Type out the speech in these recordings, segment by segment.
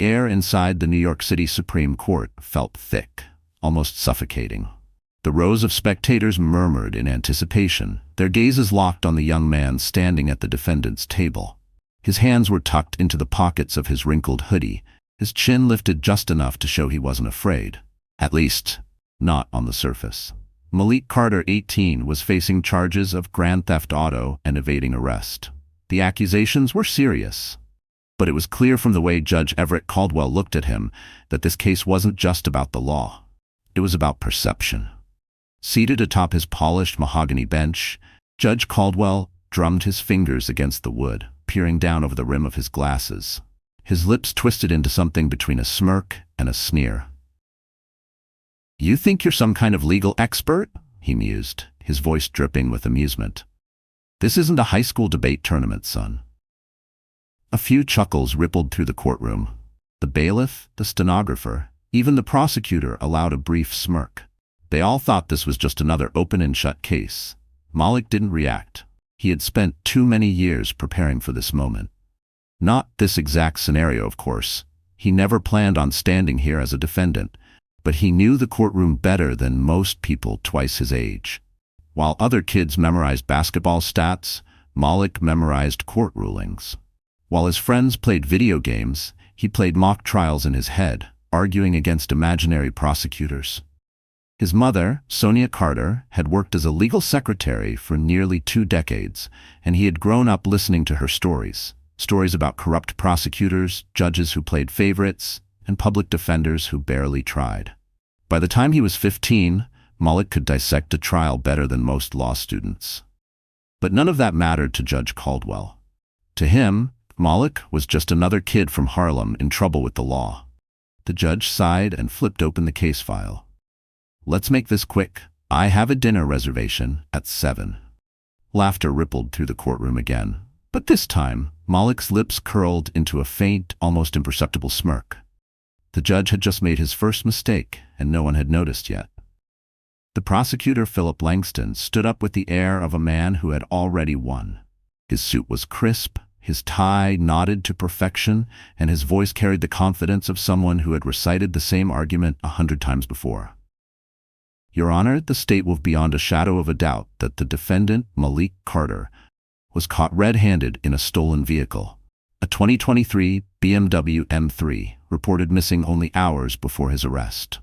The air inside the New York City Supreme Court felt thick, almost suffocating. The rows of spectators murmured in anticipation, their gazes locked on the young man standing at the defendant's table. His hands were tucked into the pockets of his wrinkled hoodie, his chin lifted just enough to show he wasn't afraid. At least, not on the surface. Malik Carter, 18, was facing charges of grand theft auto and evading arrest. The accusations were serious, but it was clear from the way Judge Everett Caldwell looked at him that this case wasn't just about the law. It was about perception. Seated atop his polished mahogany bench, Judge Caldwell drummed his fingers against the wood, peering down over the rim of his glasses. His lips twisted into something between a smirk and a sneer. "You think you're some kind of legal expert?" he mused, his voice dripping with amusement. "This isn't a high school debate tournament, son." A few chuckles rippled through the courtroom. The bailiff, the stenographer, even the prosecutor allowed a brief smirk. They all thought this was just another open and shut case. Malik didn't react. He had spent too many years preparing for this moment. Not this exact scenario, of course. He never planned on standing here as a defendant, but he knew the courtroom better than most people twice his age. While other kids memorized basketball stats, Malik memorized court rulings. While his friends played video games, he played mock trials in his head, arguing against imaginary prosecutors. His mother, Sonia Carter, had worked as a legal secretary for nearly 2 decades, and he had grown up listening to her stories. Stories about corrupt prosecutors, judges who played favorites, and public defenders who barely tried. By the time he was 15, Malik could dissect a trial better than most law students. But none of that mattered to Judge Caldwell. To him, Malik was just another kid from Harlem in trouble with the law. The judge sighed and flipped open the case file. "Let's make this quick. I have a dinner reservation at 7. Laughter rippled through the courtroom again. But this time, Malik's lips curled into a faint, almost imperceptible smirk. The judge had just made his first mistake, and no one had noticed yet. The prosecutor, Philip Langston, stood up with the air of a man who had already won. His suit was crisp, his tie knotted to perfection, and his voice carried the confidence of someone who had recited the same argument 100 times before. "Your Honor, the state will beyond a shadow of a doubt that the defendant, Malik Carter, was caught red-handed in a stolen vehicle. A 2023 BMW M3, reported missing only hours before his arrest.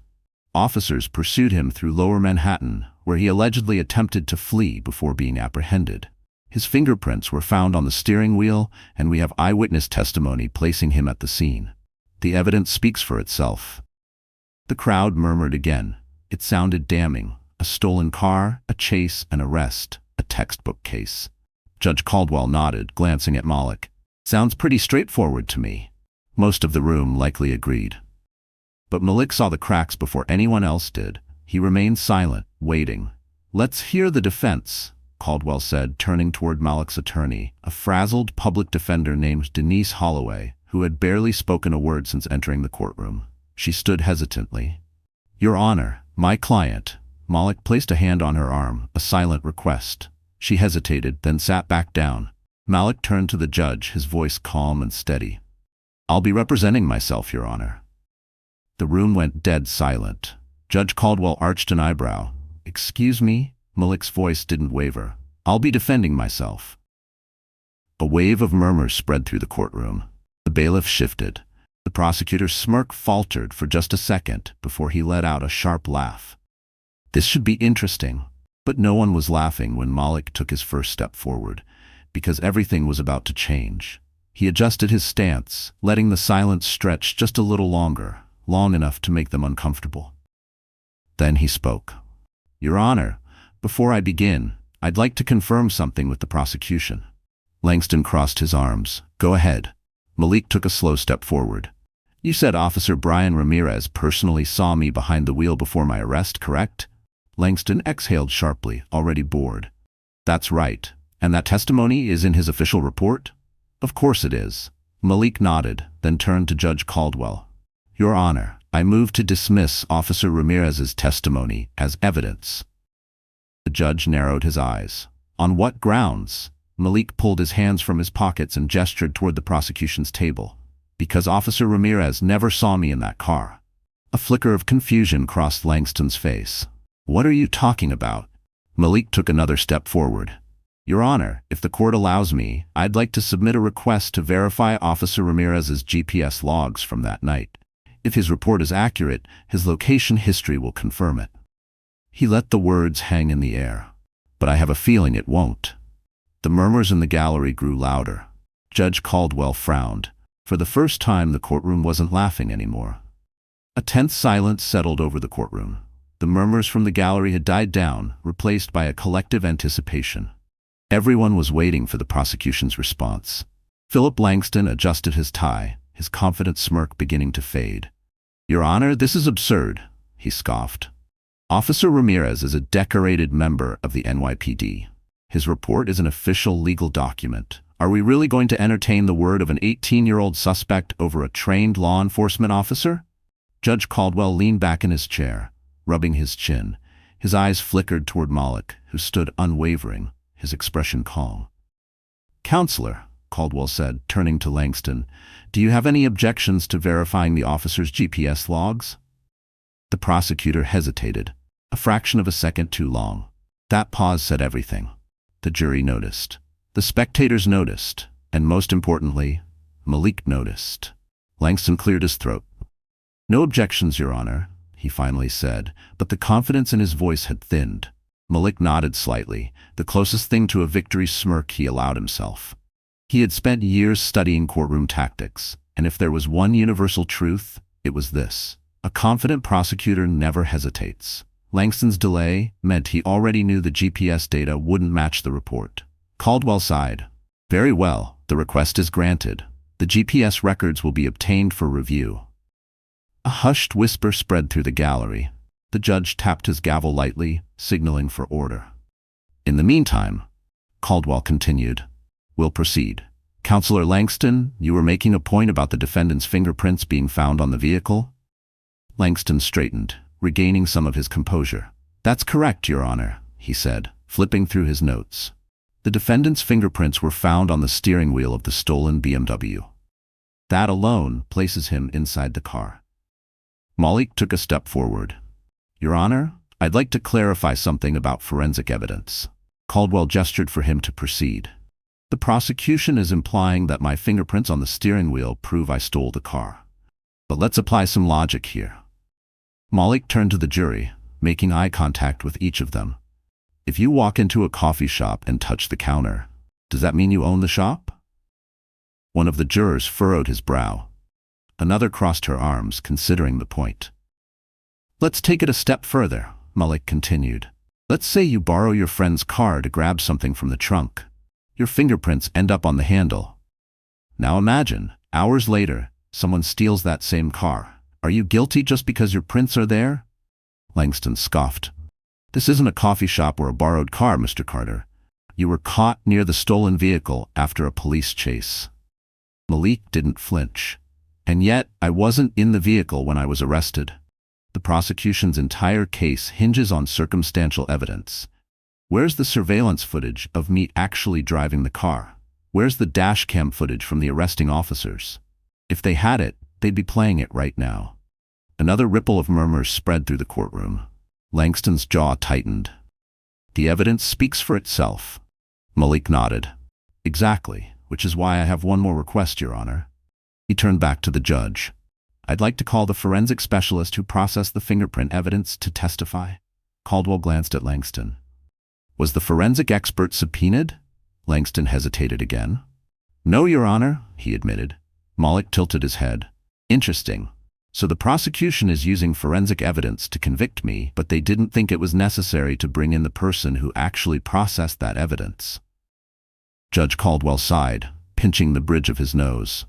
Officers pursued him through Lower Manhattan, where he allegedly attempted to flee before being apprehended. His fingerprints were found on the steering wheel, and we have eyewitness testimony placing him at the scene. The evidence speaks for itself." The crowd murmured again. It sounded damning. A stolen car, a chase, an arrest, a textbook case. Judge Caldwell nodded, glancing at Malik. "Sounds pretty straightforward to me." Most of the room likely agreed. But Malik saw the cracks before anyone else did. He remained silent, waiting. "Let's hear the defense," Caldwell said, turning toward Malik's attorney, a frazzled public defender named Denise Holloway, who had barely spoken a word since entering the courtroom. She stood hesitantly. "Your Honor, my client." Malik placed a hand on her arm, a silent request. She hesitated, then sat back down. Malik turned to the judge, his voice calm and steady. "I'll be representing myself, Your Honor." The room went dead silent. Judge Caldwell arched an eyebrow. "Excuse me?" Malik's voice didn't waver. "I'll be defending myself." A wave of murmurs spread through the courtroom. The bailiff shifted. The prosecutor's smirk faltered for just a second before he let out a sharp laugh. This should be interesting. But no one was laughing when Malik took his first step forward, because everything was about to change. He adjusted his stance, letting the silence stretch just a little longer, long enough to make them uncomfortable. Then he spoke. "Your Honor, before I begin, I'd like to confirm something with the prosecution." Langston crossed his arms. "Go ahead." Malik took a slow step forward. "You said Officer Brian Ramirez personally saw me behind the wheel before my arrest, correct?" Langston exhaled sharply, already bored. "That's right. And that testimony is in his official report?" "Of course it is." Malik nodded, then turned to Judge Caldwell. "Your Honor, I move to dismiss Officer Ramirez's testimony as evidence." The judge narrowed his eyes. "On what grounds?" Malik pulled his hands from his pockets and gestured toward the prosecution's table. Because Officer Ramirez never saw me in that car. A flicker of confusion crossed Langston's face. What are you talking about? Malik took another step forward. Your Honor, if the court allows me, I'd like to submit a request to verify Officer Ramirez's GPS logs from that night. If his report is accurate, his location history will confirm it. He let the words hang in the air. But I have a feeling it won't. The murmurs in the gallery grew louder. Judge Caldwell frowned. For the first time, the courtroom wasn't laughing anymore. A tense silence settled over the courtroom. The murmurs from the gallery had died down, replaced by a collective anticipation. Everyone was waiting for the prosecution's response. Philip Langston adjusted his tie, his confident smirk beginning to fade. Your Honor, this is absurd, he scoffed. Officer Ramirez is a decorated member of the NYPD. His report is an official legal document. Are we really going to entertain the word of an 18-year-old suspect over a trained law enforcement officer? Judge Caldwell leaned back in his chair, rubbing his chin. His eyes flickered toward Malik, who stood unwavering, his expression calm. Counselor, Caldwell said, turning to Langston, do you have any objections to verifying the officer's GPS logs? The prosecutor hesitated, a fraction of a second too long. That pause said everything. The jury noticed. The spectators noticed, and most importantly, Malik noticed. Langston cleared his throat. No objections, Your Honor, he finally said, but the confidence in his voice had thinned. Malik nodded slightly, the closest thing to a victory smirk he allowed himself. He had spent years studying courtroom tactics, and if there was one universal truth, it was this. A confident prosecutor never hesitates. Langston's delay meant he already knew the GPS data wouldn't match the report. Caldwell sighed. Very well, the request is granted. The GPS records will be obtained for review. A hushed whisper spread through the gallery. The judge tapped his gavel lightly, signaling for order. In the meantime, Caldwell continued, we'll proceed. Counselor Langston, you were making a point about the defendant's fingerprints being found on the vehicle? Langston straightened, regaining some of his composure. That's correct, Your Honor, he said, flipping through his notes. The defendant's fingerprints were found on the steering wheel of the stolen BMW. That alone places him inside the car. Malik took a step forward. Your Honor, I'd like to clarify something about forensic evidence. Caldwell gestured for him to proceed. The prosecution is implying that my fingerprints on the steering wheel prove I stole the car. But let's apply some logic here. Malik turned to the jury, making eye contact with each of them. If you walk into a coffee shop and touch the counter, does that mean you own the shop? One of the jurors furrowed his brow. Another crossed her arms, considering the point. Let's take it a step further, Malik continued. Let's say you borrow your friend's car to grab something from the trunk. Your fingerprints end up on the handle. Now imagine, hours later, someone steals that same car. Are you guilty just because your prints are there? Langston scoffed. This isn't a coffee shop or a borrowed car, Mr. Carter. You were caught near the stolen vehicle after a police chase. Malik didn't flinch. And yet, I wasn't in the vehicle when I was arrested. The prosecution's entire case hinges on circumstantial evidence. Where's the surveillance footage of me actually driving the car? Where's the dash cam footage from the arresting officers? If they had it, they'd be playing it right now. Another ripple of murmurs spread through the courtroom. Langston's jaw tightened. The evidence speaks for itself. Malik nodded. Exactly, which is why I have one more request, Your Honor. He turned back to the judge. I'd like to call the forensic specialist who processed the fingerprint evidence to testify. Caldwell glanced at Langston. Was the forensic expert subpoenaed? Langston hesitated again. No, Your Honor, he admitted. Malik tilted his head. Interesting. So the prosecution is using forensic evidence to convict me, but they didn't think it was necessary to bring in the person who actually processed that evidence. Judge Caldwell sighed, pinching the bridge of his nose.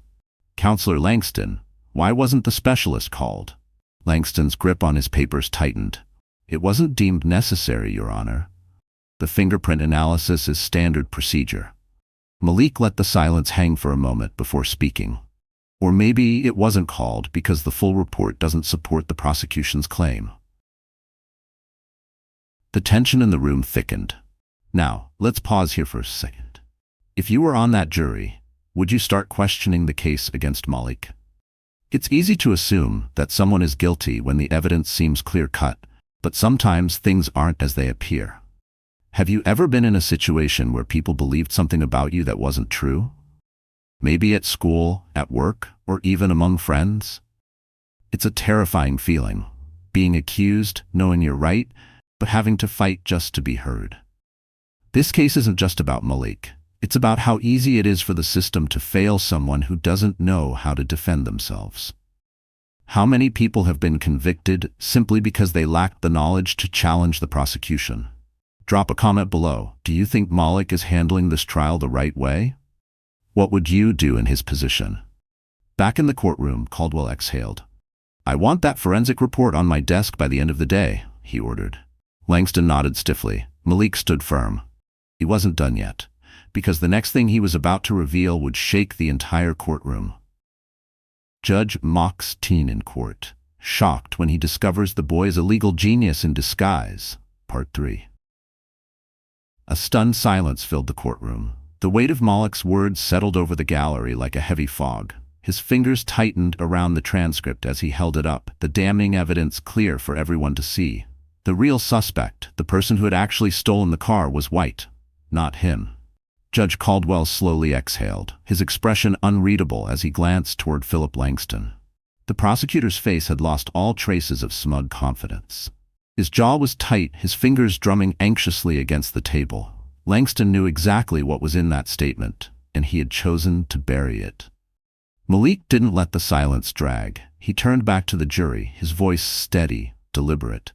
Counselor Langston, why wasn't the specialist called? Langston's grip on his papers tightened. It wasn't deemed necessary, Your Honor. The fingerprint analysis is standard procedure. Malik let the silence hang for a moment before speaking. Or maybe it wasn't called because the full report doesn't support the prosecution's claim. The tension in the room thickened. Now, let's pause here for a second. If you were on that jury, would you start questioning the case against Malik? It's easy to assume that someone is guilty when the evidence seems clear-cut, but sometimes things aren't as they appear. Have you ever been in a situation where people believed something about you that wasn't true? Maybe at school, at work, or even among friends? It's a terrifying feeling, being accused, knowing you're right, but having to fight just to be heard. This case isn't just about Malik. It's about how easy it is for the system to fail someone who doesn't know how to defend themselves. How many people have been convicted simply because they lacked the knowledge to challenge the prosecution? Drop a comment below. Do you think Malik is handling this trial the right way? What would you do in his position? Back in the courtroom, Caldwell exhaled. "I want that forensic report on my desk by the end of the day," he ordered. Langston nodded stiffly. Malik stood firm. He wasn't done yet, because the next thing he was about to reveal would shake the entire courtroom. Judge mocks teen in court, shocked when he discovers the boy is a legal genius in disguise. Part 3. A stunned silence filled the courtroom. The weight of Malik's words settled over the gallery like a heavy fog. His fingers tightened around the transcript as he held it up, the damning evidence clear for everyone to see. The real suspect, the person who had actually stolen the car, was white, not him. Judge Caldwell slowly exhaled, his expression unreadable as he glanced toward Philip Langston. The prosecutor's face had lost all traces of smug confidence. His jaw was tight, his fingers drumming anxiously against the table. Langston knew exactly what was in that statement, and he had chosen to bury it. Malik didn't let the silence drag. He turned back to the jury, his voice steady, deliberate.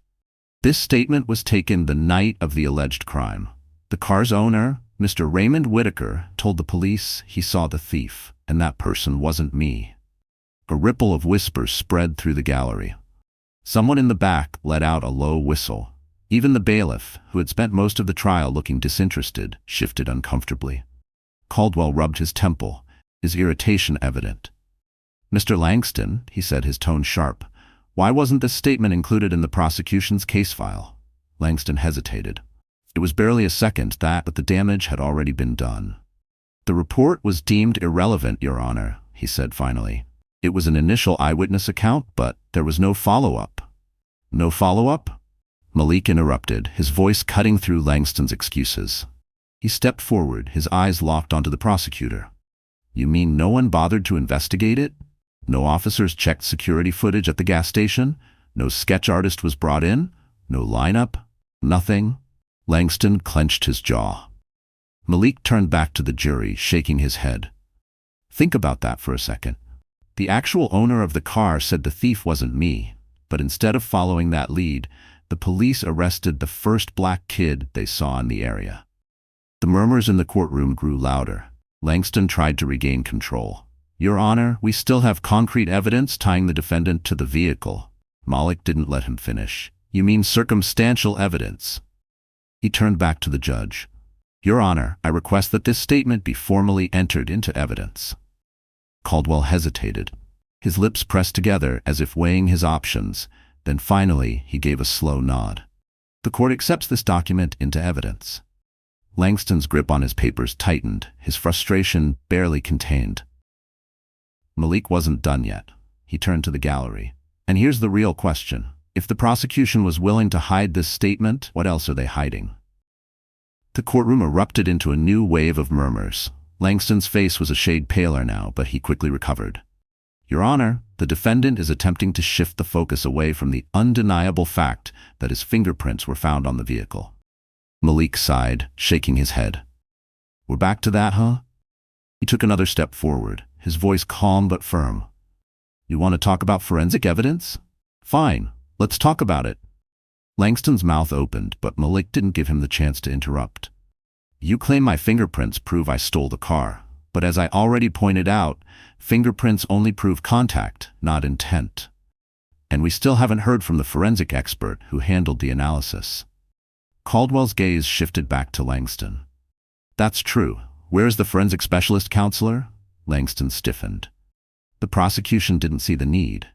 This statement was taken the night of the alleged crime. The car's owner, Mr. Raymond Whitaker, told the police he saw the thief, and that person wasn't me. A ripple of whispers spread through the gallery. Someone in the back let out a low whistle. Even the bailiff, who had spent most of the trial looking disinterested, shifted uncomfortably. Caldwell rubbed his temple, his irritation evident. "Mr. Langston," he said, his tone sharp, "why wasn't this statement included in the prosecution's case file?" Langston hesitated. It was barely a second, but the damage had already been done. "The report was deemed irrelevant, Your Honor," he said finally. "It was an initial eyewitness account, but there was no follow-up." "No follow-up?" Malik interrupted, his voice cutting through Langston's excuses. He stepped forward, his eyes locked onto the prosecutor. "You mean no one bothered to investigate it? No officers checked security footage at the gas station? No sketch artist was brought in? No lineup? Nothing?" Langston clenched his jaw. Malik turned back to the jury, shaking his head. "Think about that for a second. The actual owner of the car said the thief wasn't me, but instead of following that lead, the police arrested the first black kid they saw in the area." The murmurs in the courtroom grew louder. Langston tried to regain control. "Your Honor, we still have concrete evidence tying the defendant to the vehicle." Malik didn't let him finish. "You mean circumstantial evidence?" He turned back to the judge. "Your Honor, I request that this statement be formally entered into evidence." Caldwell hesitated. His lips pressed together as if weighing his options. Then finally, he gave a slow nod. "The court accepts this document into evidence." Langston's grip on his papers tightened, his frustration barely contained. Malik wasn't done yet. He turned to the gallery. "And here's the real question. If the prosecution was willing to hide this statement, what else are they hiding?" The courtroom erupted into a new wave of murmurs. Langston's face was a shade paler now, but he quickly recovered. "Your Honor, the defendant is attempting to shift the focus away from the undeniable fact that his fingerprints were found on the vehicle." Malik sighed, shaking his head. "We're back to that, huh?" He took another step forward, his voice calm but firm. "You want to talk about forensic evidence? Fine, let's talk about it." Langston's mouth opened, but Malik didn't give him the chance to interrupt. "You claim my fingerprints prove I stole the car, but as I already pointed out, fingerprints only prove contact, not intent. And we still haven't heard from the forensic expert who handled the analysis." Caldwell's gaze shifted back to Langston. "That's true. Where's the forensic specialist counselor?" Langston stiffened. "The prosecution didn't see the need."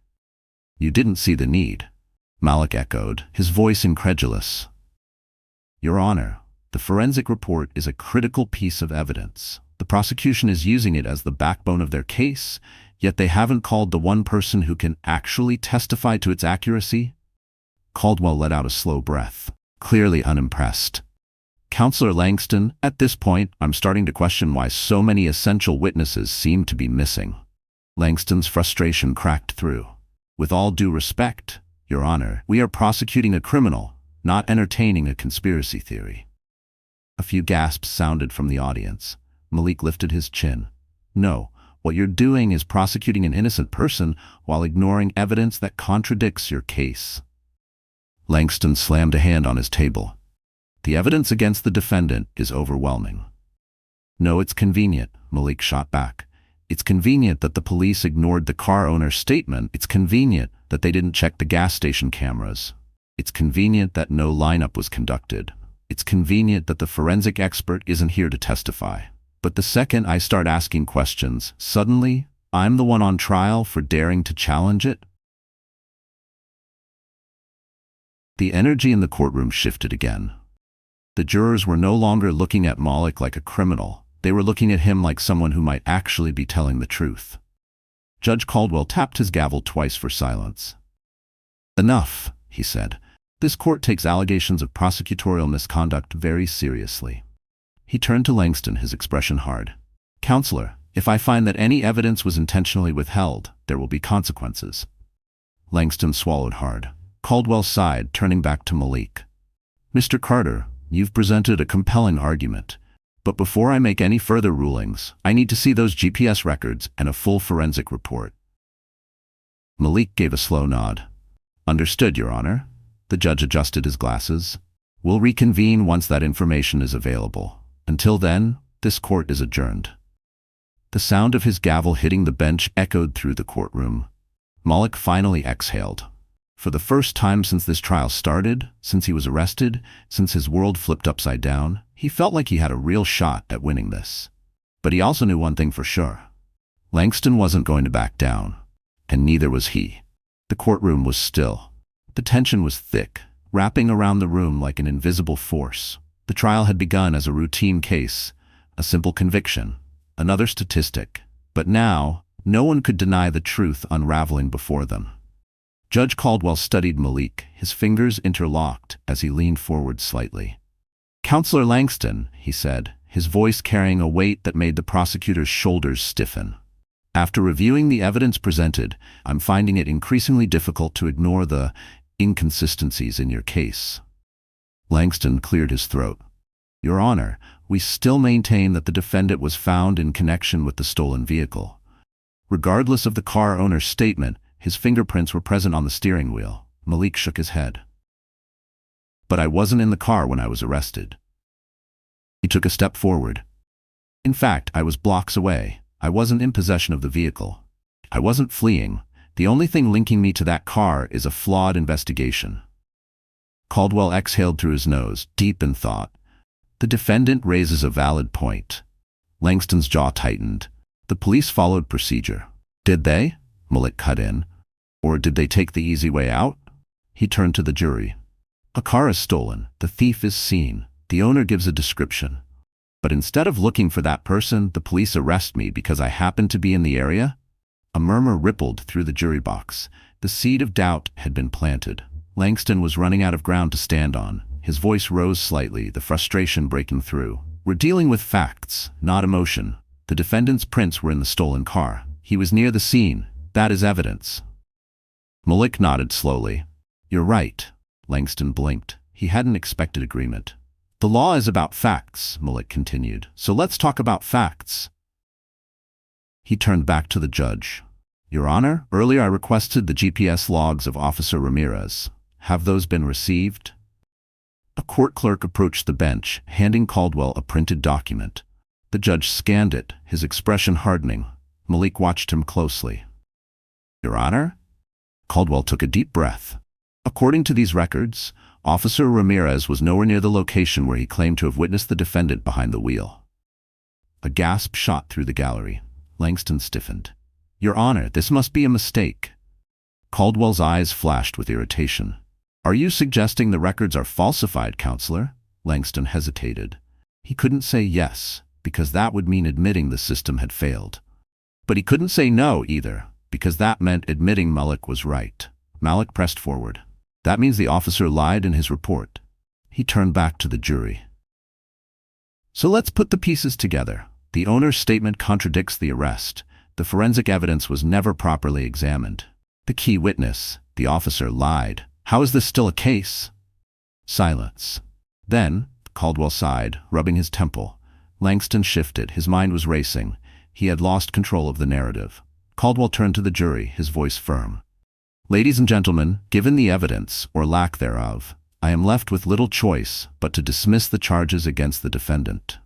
"You didn't see the need?" Malik echoed, his voice incredulous. "Your Honor, the forensic report is a critical piece of evidence. The prosecution is using it as the backbone of their case, yet they haven't called the one person who can actually testify to its accuracy? Caldwell let out a slow breath, clearly unimpressed. Counselor Langston, at this point, I'm starting to question why so many essential witnesses seem to be missing. Langston's frustration cracked through. With all due respect, Your Honor, we are prosecuting a criminal, not entertaining a conspiracy theory. A few gasps sounded from the audience. Malik lifted his chin. No, what you're doing is prosecuting an innocent person while ignoring evidence that contradicts your case. Langston slammed a hand on his table. The evidence against the defendant is overwhelming. No, it's convenient, Malik shot back. It's convenient that the police ignored the car owner's statement. It's convenient that they didn't check the gas station cameras. It's convenient that no lineup was conducted. It's convenient that the forensic expert isn't here to testify. But the second I start asking questions, suddenly, I'm the one on trial for daring to challenge it? The energy in the courtroom shifted again. The jurors were no longer looking at Malik like a criminal. They were looking at him like someone who might actually be telling the truth. Judge Caldwell tapped his gavel twice for silence. Enough, he said. This court takes allegations of prosecutorial misconduct very seriously. He turned to Langston, his expression hard. Counselor, if I find that any evidence was intentionally withheld, there will be consequences. Langston swallowed hard. Caldwell sighed, turning back to Malik. Mr. Carter, you've presented a compelling argument. But before I make any further rulings, I need to see those GPS records and a full forensic report. Malik gave a slow nod. Understood, Your Honor. The judge adjusted his glasses. We'll reconvene once that information is available. Until then, this court is adjourned. The sound of his gavel hitting the bench echoed through the courtroom. Malik finally exhaled. For the first time since this trial started, since he was arrested, since his world flipped upside down, he felt like he had a real shot at winning this. But he also knew one thing for sure. Langston wasn't going to back down, and neither was he. The courtroom was still. The tension was thick, wrapping around the room like an invisible force. The trial had begun as a routine case, a simple conviction, another statistic. But now, no one could deny the truth unraveling before them. Judge Caldwell studied Malik, his fingers interlocked as he leaned forward slightly. Counselor Langston, he said, his voice carrying a weight that made the prosecutor's shoulders stiffen. After reviewing the evidence presented, I'm finding it increasingly difficult to ignore the inconsistencies in your case. Langston cleared his throat. Your Honor, we still maintain that the defendant was found in connection with the stolen vehicle. Regardless of the car owner's statement, his fingerprints were present on the steering wheel. Malik shook his head. But I wasn't in the car when I was arrested. He took a step forward. In fact, I was blocks away. I wasn't in possession of the vehicle. I wasn't fleeing. The only thing linking me to that car is a flawed investigation. Caldwell exhaled through his nose, deep in thought. The defendant raises a valid point. Langston's jaw tightened. The police followed procedure. Did they? Malik cut in. Or did they take the easy way out? He turned to the jury. A car is stolen. The thief is seen. The owner gives a description. But instead of looking for that person, the police arrest me because I happen to be in the area? A murmur rippled through the jury box. The seed of doubt had been planted. Langston was running out of ground to stand on. His voice rose slightly, the frustration breaking through. We're dealing with facts, not emotion. The defendant's prints were in the stolen car. He was near the scene. That is evidence. Malik nodded slowly. You're right. Langston blinked. He hadn't expected agreement. The law is about facts, Malik continued. So let's talk about facts. He turned back to the judge. Your Honor, earlier I requested the GPS logs of Officer Ramirez. Have those been received? A court clerk approached the bench, handing Caldwell a printed document. The judge scanned it, his expression hardening. Malik watched him closely. Your Honor? Caldwell took a deep breath. According to these records, Officer Ramirez was nowhere near the location where he claimed to have witnessed the defendant behind the wheel. A gasp shot through the gallery. Langston stiffened. Your Honor, this must be a mistake. Caldwell's eyes flashed with irritation. Are you suggesting the records are falsified, Counselor? Langston hesitated. He couldn't say yes, because that would mean admitting the system had failed. But he couldn't say no either, because that meant admitting Malik was right. Malik pressed forward. That means the officer lied in his report. He turned back to the jury. So let's put the pieces together. The owner's statement contradicts the arrest. The forensic evidence was never properly examined. The key witness, the officer, lied. How is this still a case? Silence. Then, Caldwell sighed, rubbing his temple. Langston shifted. His mind was racing. He had lost control of the narrative. Caldwell turned to the jury, his voice firm. Ladies and gentlemen, given the evidence, or lack thereof, I am left with little choice but to dismiss the charges against the defendant.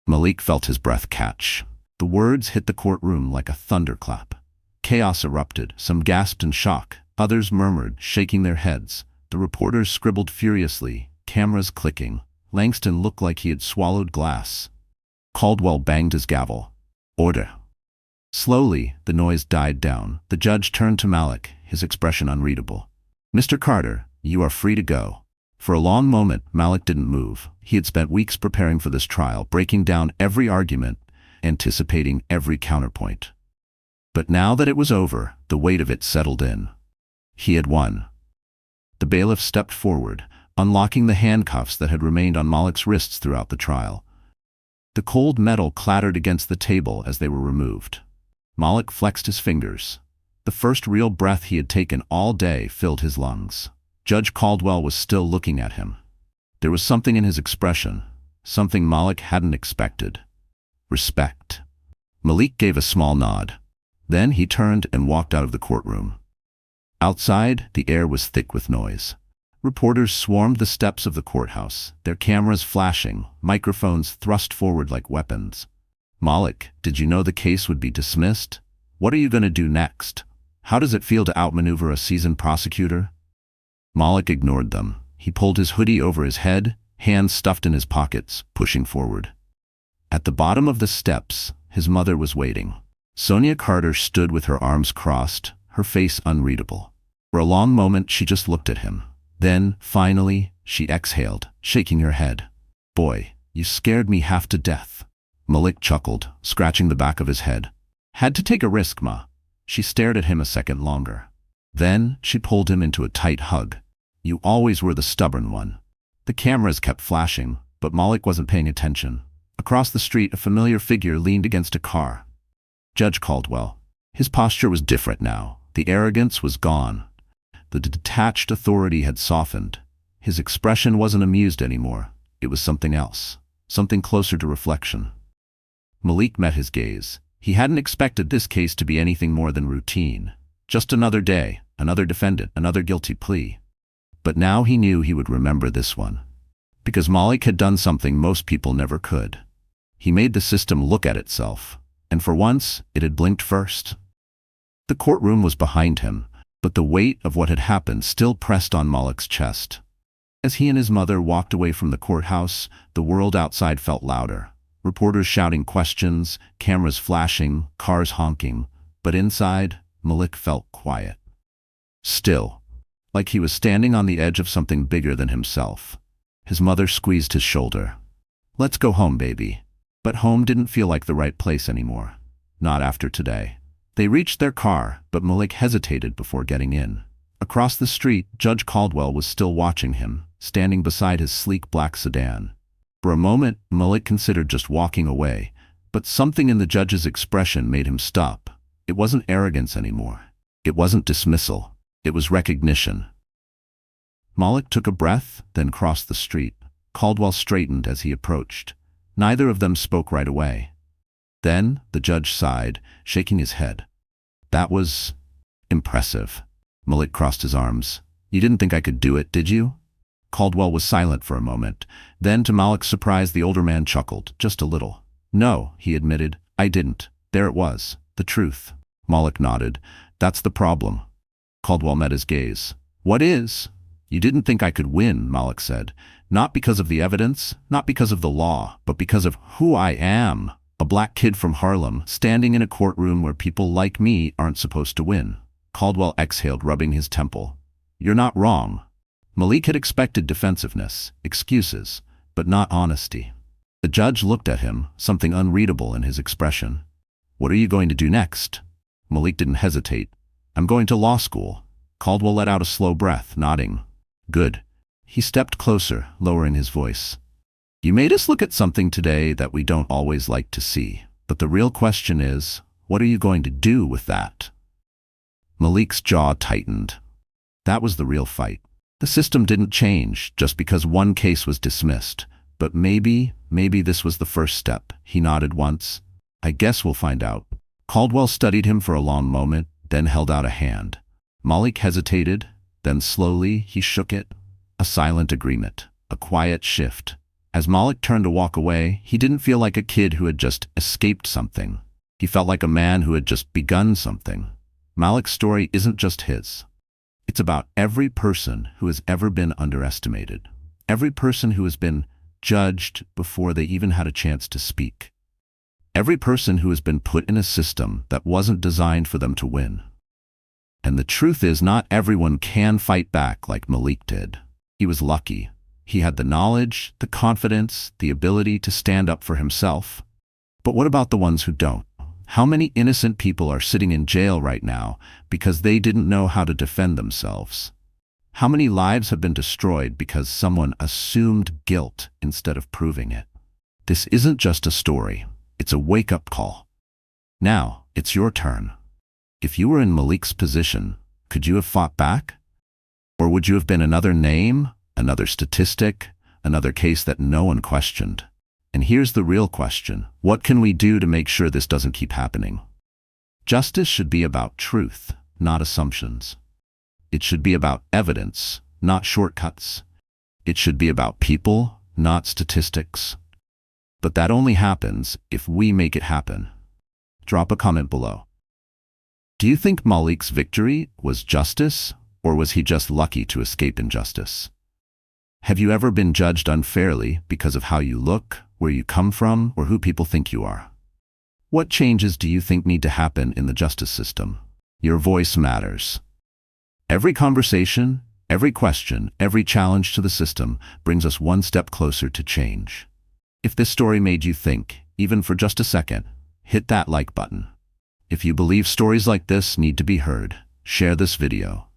Malik felt his breath catch. The words hit the courtroom like a thunderclap. Chaos erupted. Some gasped in shock. Others murmured, shaking their heads. The reporters scribbled furiously, cameras clicking. Langston looked like he had swallowed glass. Caldwell banged his gavel. Order. Slowly, the noise died down. The judge turned to Malik, his expression unreadable. Mr. Carter, you are free to go. For a long moment, Malik didn't move. He had spent weeks preparing for this trial, breaking down every argument, anticipating every counterpoint. But now that it was over, the weight of it settled in. He had won. The bailiff stepped forward, unlocking the handcuffs that had remained on Malik's wrists throughout the trial. The cold metal clattered against the table as they were removed. Malik flexed his fingers. The first real breath he had taken all day filled his lungs. Judge Caldwell was still looking at him. There was something in his expression, something Malik hadn't expected. Respect. Malik gave a small nod. Then he turned and walked out of the courtroom. Outside, the air was thick with noise. Reporters swarmed the steps of the courthouse, their cameras flashing, microphones thrust forward like weapons. Malik, did you know the case would be dismissed? What are you going to do next? How does it feel to outmaneuver a seasoned prosecutor? Malik ignored them. He pulled his hoodie over his head, hands stuffed in his pockets, pushing forward. At the bottom of the steps, his mother was waiting. Sonia Carter stood with her arms crossed, her face unreadable. For a long moment, she just looked at him. Then, finally, she exhaled, shaking her head. Boy, you scared me half to death. Malik chuckled, scratching the back of his head. Had to take a risk, Ma. She stared at him a second longer. Then, she pulled him into a tight hug. You always were the stubborn one. The cameras kept flashing, but Malik wasn't paying attention. Across the street, a familiar figure leaned against a car. Judge Caldwell. His posture was different now. The arrogance was gone. The detached authority had softened. His expression wasn't amused anymore. It was something else, something closer to reflection. Malik met his gaze. He hadn't expected this case to be anything more than routine. Just another day, another defendant, another guilty plea. But now he knew he would remember this one. Because Malik had done something most people never could. He made the system look at itself. And for once, it had blinked first. The courtroom was behind him, but the weight of what had happened still pressed on Malik's chest. As he and his mother walked away from the courthouse, the world outside felt louder. Reporters shouting questions, cameras flashing, cars honking. But inside, Malik felt quiet. Still, like he was standing on the edge of something bigger than himself. His mother squeezed his shoulder. Let's go home, baby. But home didn't feel like the right place anymore. Not after today. They reached their car, but Malik hesitated before getting in. Across the street, Judge Caldwell was still watching him, standing beside his sleek black sedan. For a moment, Malik considered just walking away, but something in the judge's expression made him stop. It wasn't arrogance anymore. It wasn't dismissal. It was recognition. Malik took a breath, then crossed the street. Caldwell straightened as he approached. Neither of them spoke right away. Then, the judge sighed, shaking his head. That was impressive. Malik crossed his arms. You didn't think I could do it, did you? Caldwell was silent for a moment. Then, to Malik's surprise, the older man chuckled, just a little. No, he admitted, I didn't. There it was, the truth. Malik nodded. That's the problem. Caldwell met his gaze. What is? You didn't think I could win, Malik said. Not because of the evidence, not because of the law, but because of who I am. A black kid from Harlem, standing in a courtroom where people like me aren't supposed to win. Caldwell exhaled, rubbing his temple. You're not wrong. Malik had expected defensiveness, excuses, but not honesty. The judge looked at him, something unreadable in his expression. What are you going to do next? Malik didn't hesitate. I'm going to law school. Caldwell let out a slow breath, nodding. Good. He stepped closer, lowering his voice. You made us look at something today that we don't always like to see. But the real question is, what are you going to do with that? Malik's jaw tightened. That was the real fight. The system didn't change just because one case was dismissed. But maybe this was the first step. He nodded once. I guess we'll find out. Caldwell studied him for a long moment, then held out a hand. Malik hesitated, then slowly he shook it. A silent agreement, a quiet shift. As Malik turned to walk away, he didn't feel like a kid who had just escaped something. He felt like a man who had just begun something. Malik's story isn't just his. It's about every person who has ever been underestimated. Every person who has been judged before they even had a chance to speak. Every person who has been put in a system that wasn't designed for them to win. And the truth is, not everyone can fight back like Malik did. He was lucky. He had the knowledge, the confidence, the ability to stand up for himself. But what about the ones who don't? How many innocent people are sitting in jail right now because they didn't know how to defend themselves? How many lives have been destroyed because someone assumed guilt instead of proving it? This isn't just a story. It's a wake-up call. Now, it's your turn. If you were in Malik's position, could you have fought back? Or would you have been another name, another statistic, another case that no one questioned? And here's the real question. What can we do to make sure this doesn't keep happening? Justice should be about truth, not assumptions. It should be about evidence, not shortcuts. It should be about people, not statistics. But that only happens if we make it happen. Drop a comment below. Do you think Malik's victory was justice, or was he just lucky to escape injustice? Have you ever been judged unfairly because of how you look, where you come from, or who people think you are? What changes do you think need to happen in the justice system? Your voice matters. Every conversation, every question, every challenge to the system brings us one step closer to change. If this story made you think, even for just a second, hit that like button. If you believe stories like this need to be heard, share this video.